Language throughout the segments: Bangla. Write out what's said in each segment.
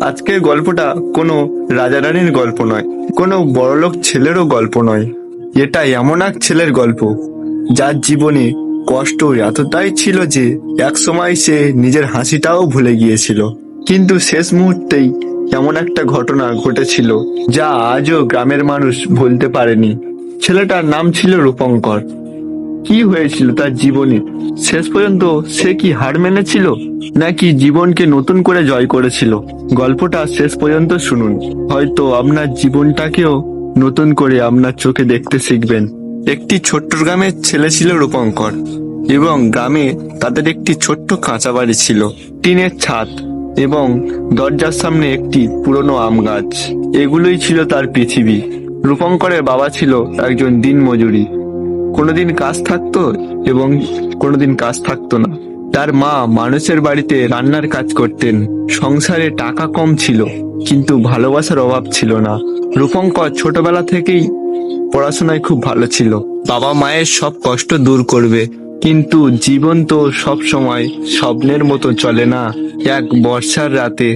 আজকের গল্পটা কোনো রাজা রানীর গল্প নয়, কোনো বড়লোক ছেলেরও গল্প নয়। এটা এমন এক ছেলের গল্প যার জীবনে কষ্ট এতটাই ছিল যে একসময় সে নিজের হাসিটাও ভুলে গিয়েছিল। কিন্তু শেষ মুহূর্তেই এমন একটা ঘটনা ঘটেছিল যা আজও গ্রামের মানুষ ভুলতে পারেনি। ছেলেটার নাম ছিল রূপঙ্কর। কি হয়েছিল তার জীবনে? শেষ পর্যন্ত সে কি হার মেনেছিল, নাকি জীবনকে নতুন করে জয় করেছিল? গল্পটা শেষ পর্যন্ত শুনুন, হয়তো আপনার জীবনটাকেও নতুন করে আপনার চোখে দেখতে শিখবেন। একটি ছোট্ট গ্রামের ছেলে ছিল রূপঙ্কর, এবং গ্রামে তাদের একটি ছোট্ট কাঁচা বাড়ি ছিল, টিনের ছাদ এবং দরজার সামনে একটি পুরনো আম গাছ। এগুলোই ছিল তার পৃথিবী। রূপঙ্করের বাবা ছিল একজন দিনমজুরি। কোনোদিন কাজ থাকতো এবং কোনোদিন কাজ থাকতো না। তার মা মানুষের বাড়িতে রান্নার কাজ করতেন। সংসারে টাকা কম ছিল, কিন্তু ভালোবাসার অভাব ছিল না। রূপঙ্কর ছোটবেলা থেকেই পড়াশোনায় খুব ভালো ছিল। বাবা মায়ের সব কষ্ট দূর করবে, কিন্তু জীবন তো সব সময় স্বপ্নের মতো চলে না। এক বর্ষার রাতে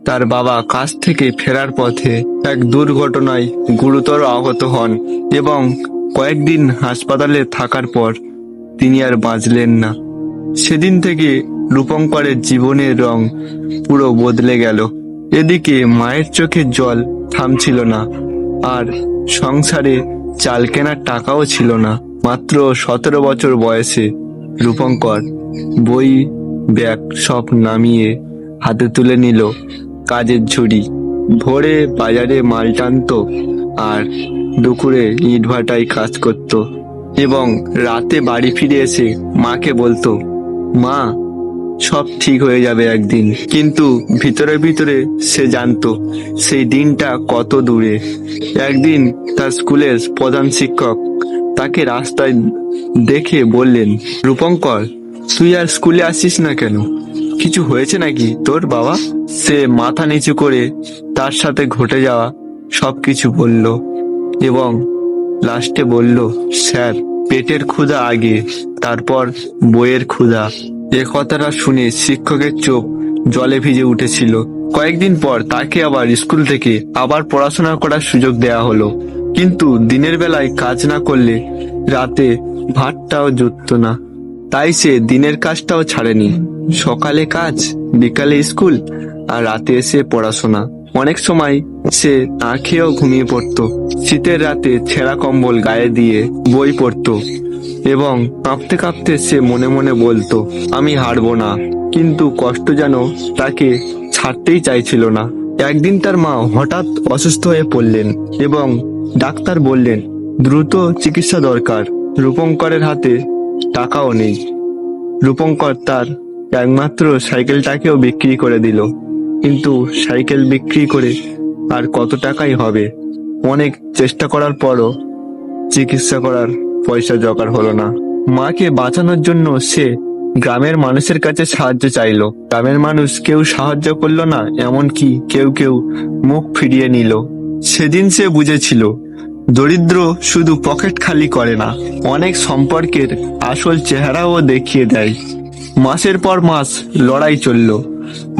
তার বাবা কাজ থেকে ফেরার পথে এক দুর্ঘটনায় গুরুতর আহত হন এবং কয়েকদিন হাসপাতালে থাকার পর তিনি আর বাঁচলেন না। সেদিন থেকে রূপঙ্করের জীবনের রং পুরো বদলে গেল। এদিকে মায়ের চোখে জল থামছিল না, আর সংসারে চাল কেনার টাকাও ছিল না। মাত্র 17 বছর বয়সে রূপঙ্কর বই ব্যাগ সব নামিয়ে হাতে তুলে নিল কাজের ঝুড়ি। ভোরে বাজারে মাল টানতো, আর দুপুরে ইটভাটায় কাজ করত, এবং রাতে বাড়ি ফিরে এসে মাকে বলতো, মা, সব ঠিক হয়ে যাবে একদিন। কিন্তু ভিতরে ভিতরে সে জানতো সেই দিনটা কত দূরে। একদিন তার স্কুলের প্রধান শিক্ষক তাকে রাস্তায় দেখে বললেন, রূপঙ্কর, তুই আর স্কুলে আসিস না কেন? কিছু হয়েছে নাকি তোর বাবা? সে মাথা নিচু করে তার সাথে ঘটে যাওয়া সবকিছু বলল, এবং লাস্টে বলল, স্যার, পেটের ক্ষুধা আগে, তারপর বইয়ের ক্ষুধা। এ কথাটা শুনে শিক্ষকের চোখ জলে ভিজে উঠেছিল। কয়েকদিন পর তাকে আবার স্কুল থেকে আবার পড়াশোনা করার সুযোগ দেয়া হলো, কিন্তু দিনের বেলায় কাজ না করলে রাতে ভাতটাও জুটতো না। তাই সে দিনের কাজটাও ছাড়েনি। সকালে কাজ, বিকালে স্কুল, আর রাতে এসে পড়াশোনা। অনেক সময় সে না খেয়েও ঘুমিয়ে পড়তো। শীতের রাতে ছেঁড়া কম্বল গায়ে দিয়ে বই পড়তো, এবং কাঁপতে কাঁপতে সে মনে মনে বলতো, আমি হারবো না। কিন্তু কষ্ট যেন তাকে ছাড়তেই চাইছিল না। একদিন তার মা হঠাৎ অসুস্থ হয়ে পড়লেন, এবং ডাক্তার বললেন দ্রুত চিকিৎসা দরকার। রূপঙ্করের হাতে টাকাও নেই। রূপঙ্কর তার একমাত্র সাইকেলটাকেও বিক্রি করে দিল, কিন্তু সাইকেল বিক্রি করে আর কত টাকাই হবে? অনেক চেষ্টা করার পরও চিকিৎসা করার পয়সা জোগাড় হলো না। মাকে বাঁচানোর জন্য সে গ্রামের মানুষের কাছে সাহায্য চাইলো। গ্রামের মানুষ কেউ সাহায্য করলো না, এমনকি কেউ কেউ মুখ ফিরিয়ে নিল। সেদিন সে বুঝেছিল, দরিদ্র শুধু পকেট খালি করে না, অনেক সম্পর্কের আসল চেহারাও দেখিয়ে দেয়। মাসের পর মাস লড়াই চলল।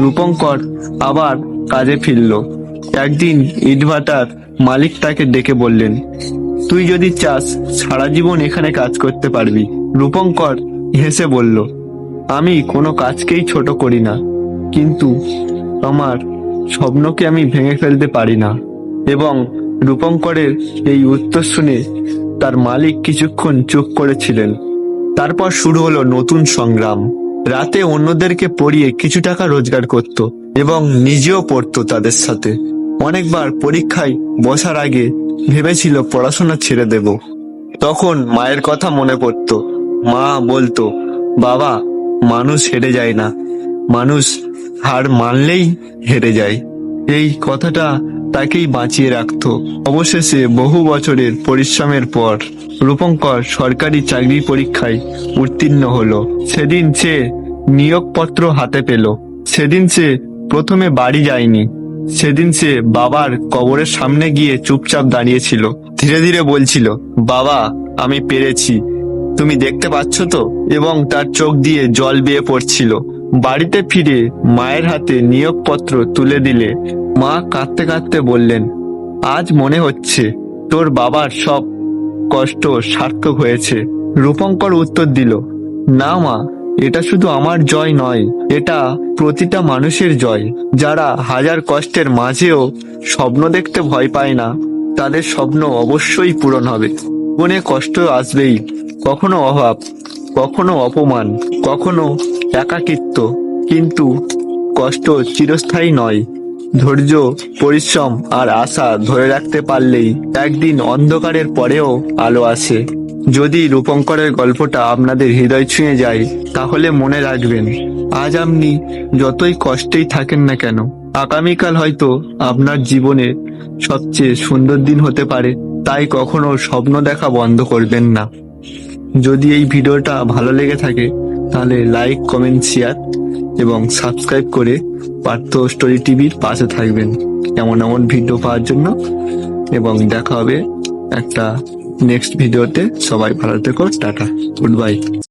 রূপঙ্কর আবার কাজে ফিরল। একদিন ইটভাটার মালিক তাকে ডেকে বললেন, তুই যদি চাস সারা জীবন এখানে কাজ করতে পারবি। রূপঙ্কর হেসে বলল, আমি কোনো কাজকেই ছোট করি না, কিন্তু আমার স্বপ্নকে আমি ভেঙে ফেলতে পারি না। এবং রূপঙ্করের এই উত্তর শুনে তার মালিক কিছুক্ষণ চুপ করেছিলেন। তারপর শুরু হলো নতুন সংগ্রাম। রাতে অন্যদেরকে পড়িয়ে কিছু টাকা রোজগার করত, এবং নিজেও পড়তো তাদের সাথে। অনেকবার পরীক্ষায় বসার আগে ভেবেছিল পড়াশোনা ছেড়ে দেব। তখন মায়ের কথা মনে পড়তো। মা বলতো, বাবা, মানুষ হেরে যায় না, মানুষ হার মানলেই হেরে যায়। এই কথাটা তাকেই বাঁচিয়ে রাখতো। অবশেষে বহু বছরের পরিশ্রমের পর রূপঙ্কর সরকারি চাকরি পরীক্ষায় উত্তীর্ণ হলো। সেদিন সে নিয়োগপত্র হাতে পেল। সেদিন সে প্রথমে বাড়ি যায়নি। সেদিন সে বাবার কবরের সামনে গিয়ে চুপচাপ দাঁড়িয়েছিল। ধীরে ধীরে বলছিল, বাবা, আমি পেরেছি, তুমি দেখতে পাচ্ছ তো? এবং তার চোখ দিয়ে জল বেয়ে পড়ছিল। বাড়িতে ফিরে মায়ের হাতে নিয়োগপত্র তুলে দিলে মা কাঁদতে কাঁদতে বললেন, আজ মনে হচ্ছে তোর বাবার সব কষ্ট সার্থক হয়েছে। রূপঙ্কর উত্তর দিল, না মা, এটা শুধু আমার জয় নয়, এটা প্রতিটা মানুষের জয়। যারা হাজার কষ্টের মাঝেও স্বপ্ন দেখতে ভয় পায় না, তাদের স্বপ্ন অবশ্যই পূরণ হবে। জীবনে কষ্ট আসবেই, কখনো অভাব, কখনো অপমান, কখনো একাকিত্ব, কিন্তু কষ্ট চিরস্থায়ী নয়। ধৈর্য, পরিশ্রম আর আশা ধরে রাখতে পারলেই একদিন অন্ধকারের পরেও আলো আসে। যদি রূপঙ্করের গল্পটা আপনাদের হৃদয় ছুঁয়ে যায়, তাহলে মনে রাখবেন, আজ আপনি যতই কষ্টেই থাকেন না কেন, আগামীকাল হয়তো আপনার জীবনে সবচেয়ে সুন্দর দিন হতে পারে। তাই কখনো স্বপ্ন দেখা বন্ধ করবেন না। যদি এই ভিডিওটা ভালো লেগে থাকে, তাহলে লাইক, কমেন্ট, শেয়ার এবং সাবস্ক্রাইব করে পার্থ স্টোরি টিভির পাশে থাকবেন এমন এমন ভিডিও পাওয়ার জন্য। এবং দেখা হবে একটা নেক্সট ভিডিওতে। সবাই ভালো থেকো, টাটা, গুড বাই।